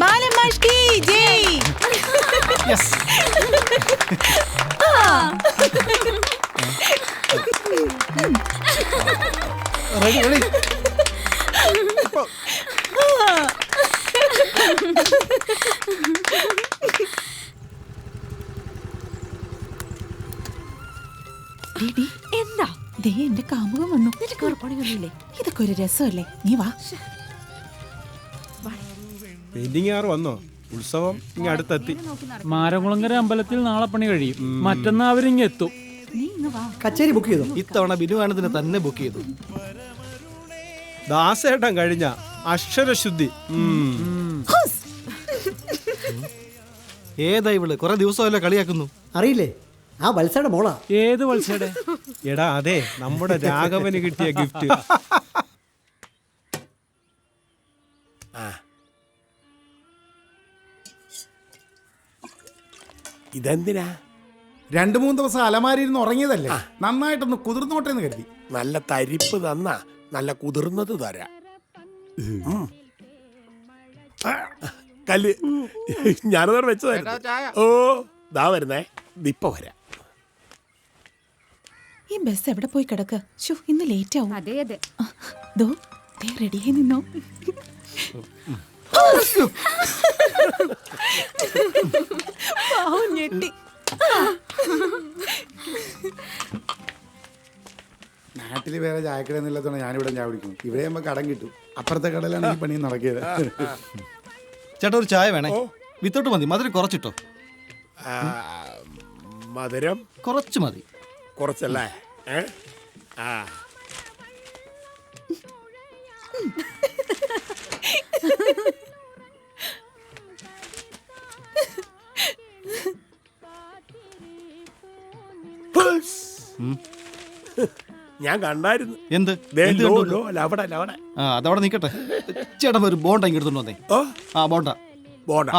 ബാലമാഷ്കി ജയ്. Yes. Ready ready. എന്താ ദേ എന്റെ കാമുകം വന്നു. പണിയൊന്നുമില്ലേ? ഇതൊക്കെ ഒരു രസമല്ലേ? നീ വാ. പെയിന്റിംഗ് ആറ് വന്നോ? ഉത്സവം ഇങ്ങ് അടുത്തെത്തി. മാരംകുളങ്ങര അമ്പലത്തിൽ നാളെ പണി കഴിയും. മറ്റന്നാ അവരിങ്ങ് എത്തും. നീ ഇങ്ങ് വാ. കച്ചേരി ബുക്ക് ചെയ്തു. ഇത്തവണ ബിനുവാനത്തിന് തന്നെ ബുക്ക് ചെയ്തു. ദാസേട്ടൻ കഴിഞ്ഞ അക്ഷരശുദ്ധി. ഏതാ ഇവള്? കുറെ ദിവസമല്ലേ കളിയാക്കുന്നു. അറിയില്ലേ? ആ വത്സയുടെ മോളാ. ഏത് വത്സയുടെ? എടാ അതെ, നമ്മുടെ രാഘവന് കിട്ടിയ ഗിഫ്റ്റ്. ഇതെന്തിനാ? 2-3 ദിവസം അലമാരിയിരുന്ന് ഉറങ്ങിയതല്ലേ, നന്നായിട്ടൊന്ന് കുതിർന്നോട്ടെ എന്ന് കരുതി. നല്ല തരിപ്പ് തന്നാ നല്ല കുതിർന്നത് തരാ. കല്ല് ഞാനതോടെ വെച്ചതായിരുന്നു. ഓ ദാ വരുന്നേ, ഇപ്പൊ വരാം. ഈ ബസ് എവിടെ പോയി കിടക്ക? ഇന്ന് ലേറ്റ് ആവും. അതെ അതെ. ദോ ദേ റെഡിയായി നിന്നോ. പാവം ഞെട്ടി. നാട്ടില് വേറെ ചായക്കടയൊന്നും ഇല്ലാത്തതാണ് ഞാനിവിടെ ചായ കുടിക്കും. ഇവിടെ ആകുമ്പോൾ കടം കിട്ടും. അപ്പുറത്തെ കടയിലാണ് ഈ പണി നടക്കിയത്. ചേട്ടാ ഒരു ചായ വേണേ? വിത്തോട്ട് മതി, മധുരം കുറച്ചിട്ടോ. മധുരം കുറച്ച് മതി. കുറച്ചല്ലേ? ഞാൻ കണ്ടായിരുന്നു. എന്ത്? അതവിടെ നിക്കട്ടെ. ചേട്ടൻ ഒരു ബോണ്ട ഇങ്ങെടുത്തോണ്ട് വന്നേ. ആ ബോണ്ട. ബോണ്ട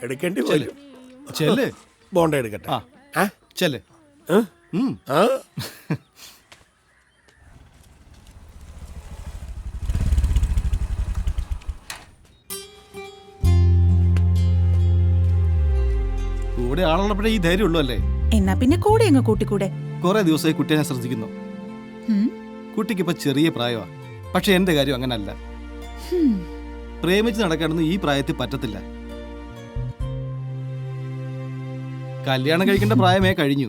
എടുക്കേണ്ടി വരും. ചെല്ല്. ബോണ്ട എടുക്കട്ടെ. ചെല്ല്. കൂടെ ആളുള്ളപ്പോഴേ ഈ ധൈര്യം ഉള്ളൂ അല്ലേ? എന്നാ പിന്നെ കൂടെ അങ്ങ് കൂട്ടിക്കൂടെ? കുറെ ദിവസമായി കുട്ടിയെ ഞാൻ ശ്രദ്ധിക്കുന്നു. കുട്ടിക്ക് ഇപ്പൊ ചെറിയ പ്രായമാണ്. പക്ഷെ എന്റെ കാര്യം അങ്ങനല്ല. പ്രേമിച്ച് നടക്കാനൊന്നും ഈ പ്രായത്തിൽ പറ്റത്തില്ല. കല്യാണം കഴിക്കേണ്ട പ്രായമേ കഴിഞ്ഞു.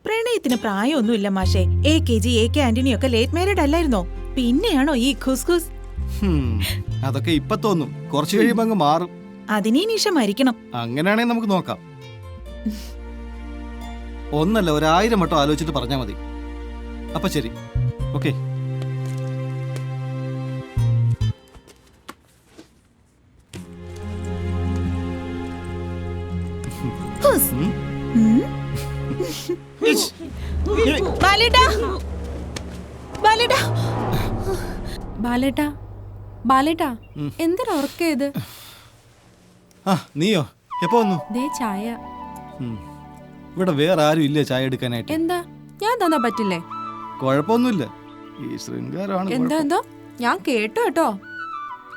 പ്രണയത്തിന് പ്രായമൊന്നുമില്ല മാഷേ. AKG AK ആന്റണി ഒക്കെ ലേറ്റ് മാരീഡ് അല്ലായിരുന്നോ? പിന്നെയാണോ ഈ ഖുസ്ഖുസ്? അതൊക്കെ ഇപ്പൊ തോന്നും, കുറച്ചു കഴിയുമ്പോ അങ്ങ് മാറും. അതിനീ നിഷ മരിക്കണം. അങ്ങനെയാണെങ്കിൽ നമുക്ക് നോക്കാം. ഒന്നല്ല 1000 വട്ടം ആലോചിച്ചിട്ട് പറഞ്ഞാൽ മതി. അപ്പൊ ശരി, ഓക്കെ. എന്തിനാ ഉറക്കേത്? നീയോ എപ്പോ വന്നു? ചായ. ഇവിടെ വേറെ ആരും ഇല്ലേ ചായ എടുക്കാനായിട്ട്? എന്താ ഞാൻ തന്നാ പറ്റില്ലേ? കുഴപ്പമൊന്നുമില്ല. ഈ ശൃംഗാരമാണ്. എന്താ ഞാൻ കേട്ടോ കേട്ടോ.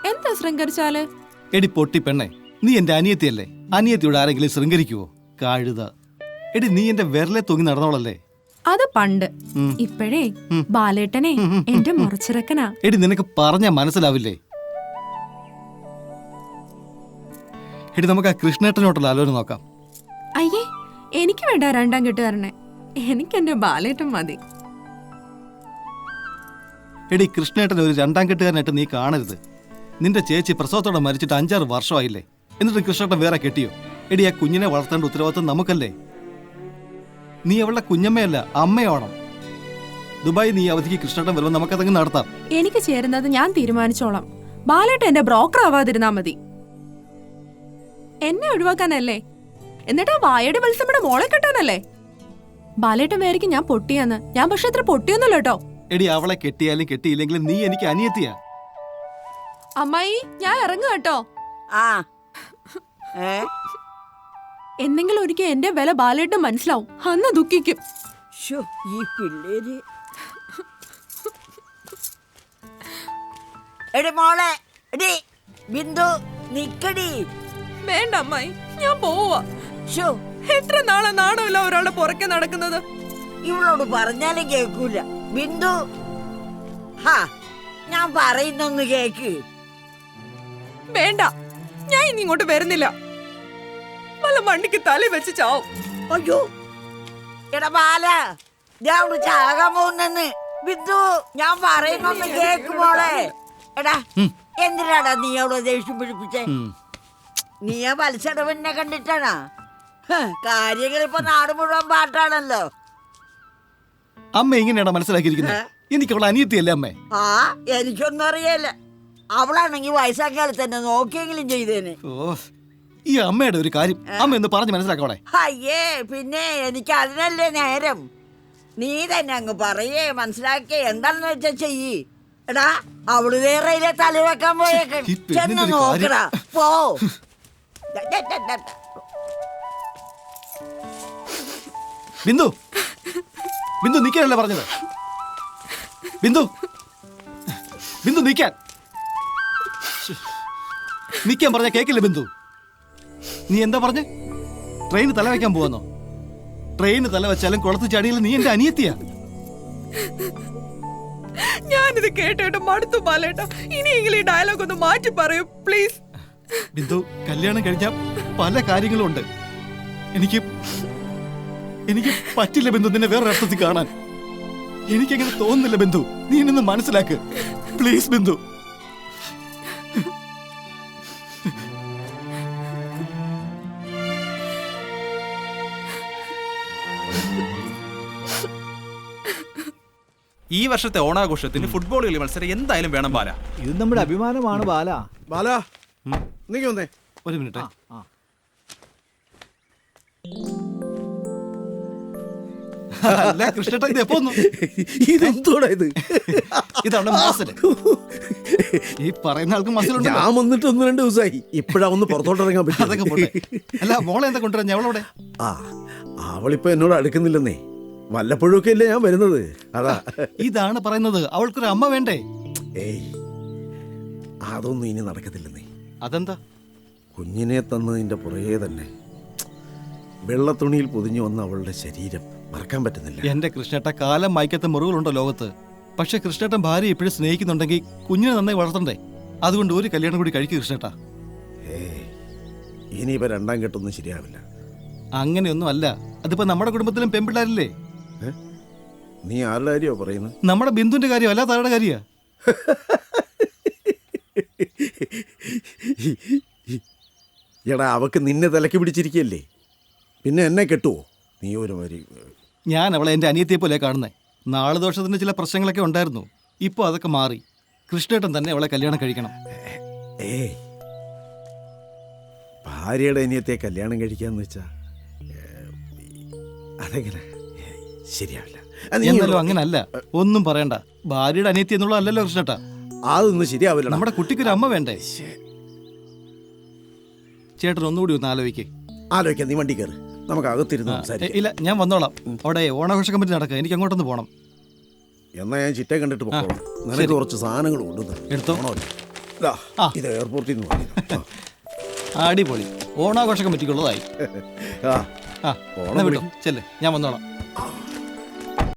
എന്താ ശൃംഗരിച്ചാല്? എടി പൊട്ടി പെണ്ണെ, നീ എന്റെ അനിയത്തിയല്ലേ? അനിയത്തിയോട് ആരെങ്കിലും ശൃംഗരിക്കുവോ? കഴുത. എടി നീ എന്റെ വിരലെ തൂങ്ങി നടന്നോളല്ലേ? അത് പണ്ട്. ഇപ്പോഴേ ബാലേട്ടനെ എന്റെ മുറച്ചിറക്കനാ. എടി നിനക്ക് പറഞ്ഞാ മനസ്സിലാവില്ലേ? എടി നമുക്ക് ആ കൃഷ്ണേട്ടനോട്ടുള്ള ആലോചന നോക്കാം. അയ്യേ, എനിക്ക് വേണ്ട 2ാം കെട്ടുകാരനെ. എനിക്ക് എന്റെ ബാലേട്ടൻ മതി. എടി കൃഷ്ണേട്ടൻ ഒരു 2ാം കെട്ടുകാരനായിട്ട് നീ കാണരുത്. നിന്റെ ചേച്ചി പ്രസവത്തോടെ മരിച്ചിട്ട് 5-6 വർഷമായില്ലേ? എന്നിട്ട് കൃഷ്ണേട്ടൻ വേറെ കെട്ടിയോ? എടി ആ കുഞ്ഞിനെ വളർത്തേണ്ട ഉത്തരവാദിത്വം നമുക്കല്ലേ? നീ അവളുടെ കുഞ്ഞമ്മയല്ല, അമ്മയോണം. ദുബായ് നീ അവധിക്ക് കൃഷ്ണേട്ടൻ വരുമ്പോൾ നമുക്കതങ്ങ് നടത്താം. എനിക്ക് ചേരുന്നത് ഞാൻ തീരുമാനിച്ചോളാം. ബാലേട്ടൻ എന്റെ ബ്രോക്കർ ആവാതിരുന്നാ മതി. എന്നെ ഒഴിവാക്കാനല്ലേ? എന്നിട്ട് ആ വായയുടെ മത്സമ്മയുടെ മോളെ കെട്ടാനല്ലേ? ബാലേട്ടൻ വേറിക്ക് ഞാൻ പൊട്ടിയാന്ന്. ഞാൻ പക്ഷെ അത്ര പൊട്ടിയൊന്നുമല്ലോ കേട്ടോ. എടി അവളെ കെട്ടിയാലും കെട്ടിയില്ലെങ്കിലും നീ എനിക്ക് അനിയത്തിയാ. അമ്മായി ഞാൻ ഇറങ്ങുക കേട്ടോ. എന്തെങ്കിലും ഒരിക്കൽ എന്റെ വില ബാലേട്ടൻ മനസ്സിലാവും. അന്ന് ദുഃഖിക്കും. ഈ പിള്ളേര് എടി മോളെ, എടി ബിന്ദു, നിക്കടി. വേണ്ട അമ്മായി, ഞാൻ പോവാ. ഷോ, എത്ര നാളെ നാണമില്ല ഒരാളുടെ പുറകെ നടക്കുന്നത്. ഇവളോട് പറഞ്ഞാലും കേൾക്കൂല. ബിന്ദു, ഹാ, ഞാൻ പറയുന്നൊന്ന് കേക്ക്. വേണ്ട, ഞാൻ ഇനി ഇങ്ങോട്ട് വരുന്നില്ല. വല്ല മണ്ടിക്ക് തല വെച്ച് ചാവും. അയ്യോ, എടാ ബാല, ഞാൻ അവിടെ ചാകാൻ പോകുന്നെന്ന്. ബിന്ദു, ഞാൻ പറയുന്നൊന്ന് കേക്ക് മോളെ. എടാ, എന്തിനാടാ നീ അവിടെ ദേഷ്യം പിടിപ്പിച്ചേ? നീ ആ വത്സടവനെ കണ്ടിട്ടാണാ? കാര്യങ്ങൾ ഇപ്പൊ നാട് മുഴുവൻ പാട്ടാണല്ലോ. അമ്മ എങ്ങനെയാണോ മനസ്സിലാക്കിയിരിക്കുന്നത്? എനിക്ക് അവളെ അനിയത്തിയല്ലേ അമ്മേ? ആ, എനിക്കൊന്നും അറിയില്ല. അവളാണെങ്കി വയസ്സാം കാലത്ത് തന്നെ നോക്കിയെങ്കിലും ചെയ്തേനെ. ഓ, ഈ അമ്മയുടെ ഒരു കാര്യം അമ്മ ഒന്ന് പറഞ്ഞ് മനസ്സിലാക്കോളെ. അയ്യേ, പിന്നെ എനിക്ക് അതിനല്ലേ നേരം. നീ തന്നെ അങ്ങ് പറയേ, മനസ്സിലാക്കേ, എന്താണെന്ന് വെച്ചാ ചെയ്യ്. എടാ, അവള് വേറെ തല വെക്കാൻ പോയേക്ക്. ഈ പെണ്ണിന്റെ ചെന്ന് ഒരു നോക്കടാ, പോ. ബിന്ദു, ബിന്ദു നിൽക്കാനല്ലേ പറഞ്ഞത്? ബിന്ദു, ബിന്ദു നിൽക്കാൻ നിൽക്കാൻ പറഞ്ഞ കേക്കില്ല ബിന്ദു. നീ എന്താ പറഞ്ഞേ? ട്രെയിന് തല വെക്കാൻ പോവാന്നോ? ട്രെയിന് തല വെച്ചാലും കുളത്ത് ചടിയില്ല. നീ എന്റെ അനിയത്തിയാ. ഞാനിത് കേട്ടോ മടുത്തു ബാലേട്ടാ. ഇനിയെങ്കിലും ഈ ഡയലോഗ് ഒന്ന് മാറ്റി പറയൂ പ്ലീസ്. ബിന്ദു, കല്യാണം കഴിഞ്ഞാൽ പല കാര്യങ്ങളും ഉണ്ട്. എനിക്ക് പറ്റില്ല ബിന്ദു നിന്നെ വേറെ അർത്ഥത്തിൽ കാണാൻ. എനിക്കങ്ങനെ തോന്നുന്നില്ല ബിന്ദു. നീ എന്നെ മനസ്സിലാക്ക് പ്ലീസ് ബിന്ദു. ഈ വർഷത്തെ ഓണാഘോഷത്തിന് ഫുട്ബോൾ കളി മത്സരം എന്തായാലും വേണം ബാല. ഇത് നമ്മുടെ അഭിമാനമാണ് ബാല. ബാല, നീ വന്നേ. ഒരു മിനിറ്റ്. അല്ല കൃഷ്ണേട്ടാ, ഇത് എപ്പോ വന്നു? ഇതെന്തോടാ ഇത്? ഇതാണ് മസിൽ. ഈ പറയുന്ന ആൾക്ക് മസിലുണ്ട്. ഞാൻ വന്നിട്ട് 1-2 ദിവസമായി. ഇപ്പഴാ ഒന്ന് പുറത്തോട്ടിറങ്ങാൻ പറ്റും. അതൊക്കെ പോട്ടെ. അല്ല, മോളെ എന്താ കൊണ്ടുവരാൻ? ഞവളവിടെ? ആ, അവളിപ്പോ എന്നോട് അടുക്കുന്നില്ലെന്നേ. വല്ലപ്പോഴൊക്കെ അല്ലേ ഞാൻ വരുന്നത്. അതാ ഇതാണ് പറയുന്നത്. അവൾക്കൊരു അമ്മ വേണ്ടേ? ഏയ്, അതൊന്നും ഇനി നടക്കത്തില്ലെന്നേ. അതെന്താ? കുഞ്ഞിനെ തന്നതിന്റെ പുറകെ തന്നെ വെള്ളത്തുണിയിൽ പൊതിഞ്ഞു വന്ന അവളുടെ ശരീരം മറക്കാൻ പറ്റുന്നില്ല. എന്റെ കൃഷ്ണേട്ട, കാലം വായിക്കാത്ത മുറിവുകളുണ്ടോ ലോകത്ത്? പക്ഷെ കൃഷ്ണേട്ടൻ ഭാര്യ എപ്പോഴും സ്നേഹിക്കുന്നുണ്ടെങ്കിൽ കുഞ്ഞിനെ നന്നായി വളർത്തണ്ടേ? അതുകൊണ്ട് ഒരു കല്യാണം കൂടി കഴിക്കും കൃഷ്ണേട്ട. ഏയ്, ഇനിയിപ്പോ 2ാം കെട്ടൊന്നും ശരിയാവില്ല. അങ്ങനെയൊന്നും അല്ല. അതിപ്പോ നമ്മുടെ കുടുംബത്തിലും പെൺപിള്ളാരില്ലേ? നീ ആരുടെ കാര്യോ പറയുന്നത്? നമ്മുടെ ബിന്ദുവിന്റെ കാര്യം അല്ലാതെ ആരുടെ കാര്യ? എടാ, അവക്ക് നിന്നെ തലക്ക് പിടിച്ചിരിക്കല്ലേ, പിന്നെ എന്നെ കെട്ടുവോ? നീ ഒരു മാതിരി. ഞാൻ അവളെ എൻ്റെ അനിയത്തിയെ പോലെ കാണുന്നേ. നാളെ ദോഷത്തിന് ചില പ്രശ്നങ്ങളൊക്കെ ഉണ്ടായിരുന്നു. ഇപ്പോൾ അതൊക്കെ മാറി. കൃഷ്ണേട്ടൻ തന്നെ അവളെ കല്യാണം കഴിക്കണം. ഏയ്, ഭാര്യയുടെ അനിയത്തെ കല്യാണം കഴിക്കാന്ന് വെച്ചാ അതെങ്ങനെ ശരിയാവില്ല. എന്നാലും അങ്ങനല്ല. ഒന്നും പറയണ്ട. ഭാര്യയുടെ അനിയത്തി എന്നുള്ള അല്ലല്ലോ കൃഷ്ണേട്ട. അതൊന്നും ശരിയാവില്ല. നമ്മുടെ കുട്ടിക്കൊരു അമ്മ വേണ്ടേ? ചേട്ടൻ ഒന്നുകൂടി ഒന്ന് ആലോചിക്കേ. ആലോചിക്കാം. നീ വണ്ടി കയറി, നമുക്ക് അകത്തിരുന്ന് സംസാരിക്കാം. ഇല്ല, ഞാൻ വന്നോളാം. അവിടെ ഓണാഘോഷ കമ്മിറ്റി നടക്കുക. എനിക്ക് അങ്ങോട്ടൊന്ന് പോകണം. എന്നാ ഞാൻ ചിറ്റയെ കണ്ടിട്ട് പോകണം. നിനക്ക് കുറച്ച് സാധനങ്ങൾ കൊണ്ടുവന്നു എടുത്തോ. ഇത് എയർപോർട്ടിൽ നിന്ന് വാങ്ങിയതാ. അടിപൊളി. ഓണാഘോഷ കമ്മിറ്റിക്കുള്ളതായി. ആ, ആ, വിട്ടോ ചെല്ലേ, ഞാൻ വന്നോളാം.